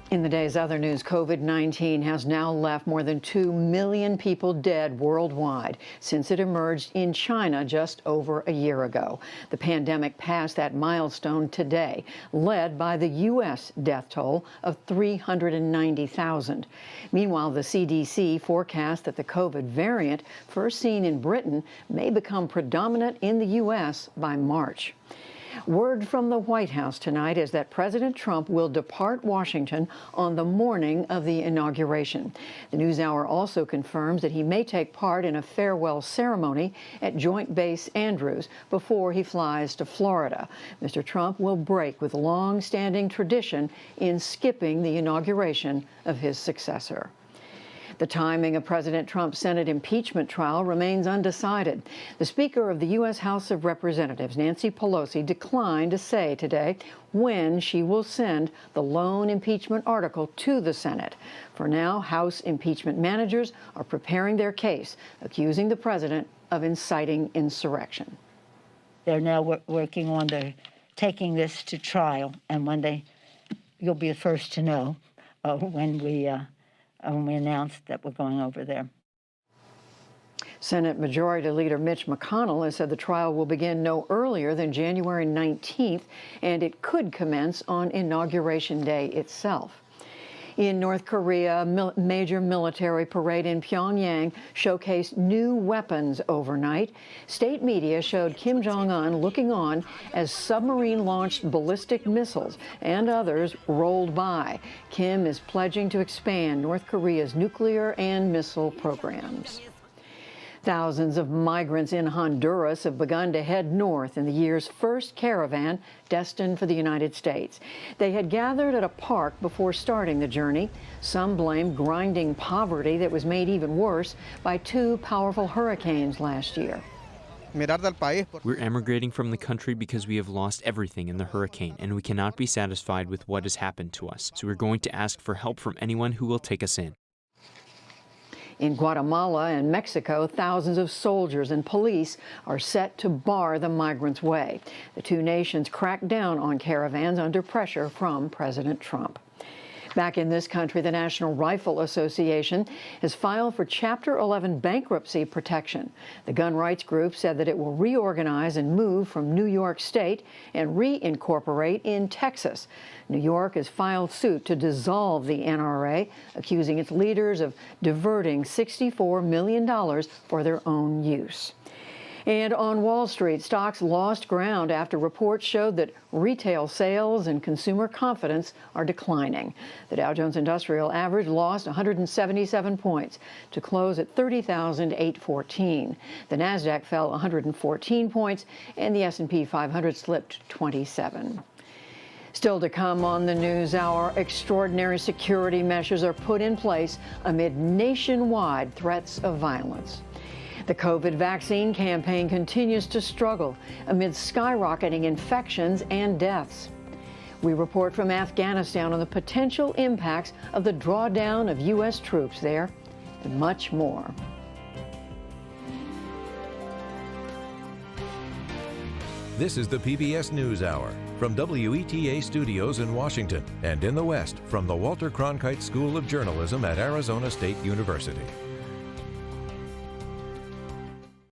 In the day's other news, COVID-19 has now left more than 2 million people dead worldwide since it emerged in China just over a year ago. The pandemic passed that milestone today, led by the U.S. death toll of 390,000. Meanwhile, the CDC forecast that the COVID variant, first seen in Britain, may become predominant in the U.S. by March. Word from the White House tonight is that President Trump will depart Washington on the morning of the inauguration. The NewsHour also confirms that he may take part in a farewell ceremony at Joint Base Andrews before he flies to Florida. Mr. Trump will break with long-standing tradition in skipping the inauguration of his successor. The timing of President Trump's Senate impeachment trial remains undecided. The Speaker of the U.S. House of Representatives, Nancy Pelosi, declined to say today when she will send the lone impeachment article to the Senate. For now, House impeachment managers are preparing their case, accusing the president of inciting insurrection. They're now working on taking this to trial, and you'll be the first to know when we announced that we're going over there. Senate Majority Leader Mitch McConnell has said the trial will begin no earlier than January 19th, and it could commence on Inauguration Day itself. In North Korea, a major military parade in Pyongyang showcased new weapons overnight. State media showed Kim Jong-un looking on as submarine-launched ballistic missiles and others rolled by. Kim is pledging to expand North Korea's nuclear and missile programs. Thousands of migrants in Honduras have begun to head north in the year's first caravan destined for the United States. They had gathered at a park before starting the journey. Some blame grinding poverty that was made even worse by two powerful hurricanes last year. We're emigrating from the country because we have lost everything in the hurricane, and we cannot be satisfied with what has happened to us. So we're going to ask for help from anyone who will take us in. In Guatemala and Mexico, thousands of soldiers and police are set to bar the migrants' way. The two nations cracked down on caravans under pressure from President Trump. Back in this country, the National Rifle Association has filed for Chapter 11 bankruptcy protection. The gun rights group said that it will reorganize and move from New York State and reincorporate in Texas. New York has filed suit to dissolve the NRA, accusing its leaders of diverting $64 million for their own use. And on Wall Street, stocks lost ground after reports showed that retail sales and consumer confidence are declining. The Dow Jones Industrial Average lost 177 points to close at 30,814. The Nasdaq fell 114 points, and the S&P 500 slipped 27. Still to come on the NewsHour, extraordinary security measures are put in place amid nationwide threats of violence. The COVID vaccine campaign continues to struggle amid skyrocketing infections and deaths. We report from Afghanistan on the potential impacts of the drawdown of U.S. troops there, and much more. This is the PBS NewsHour from WETA Studios in Washington and in the West from the Walter Cronkite School of Journalism at Arizona State University.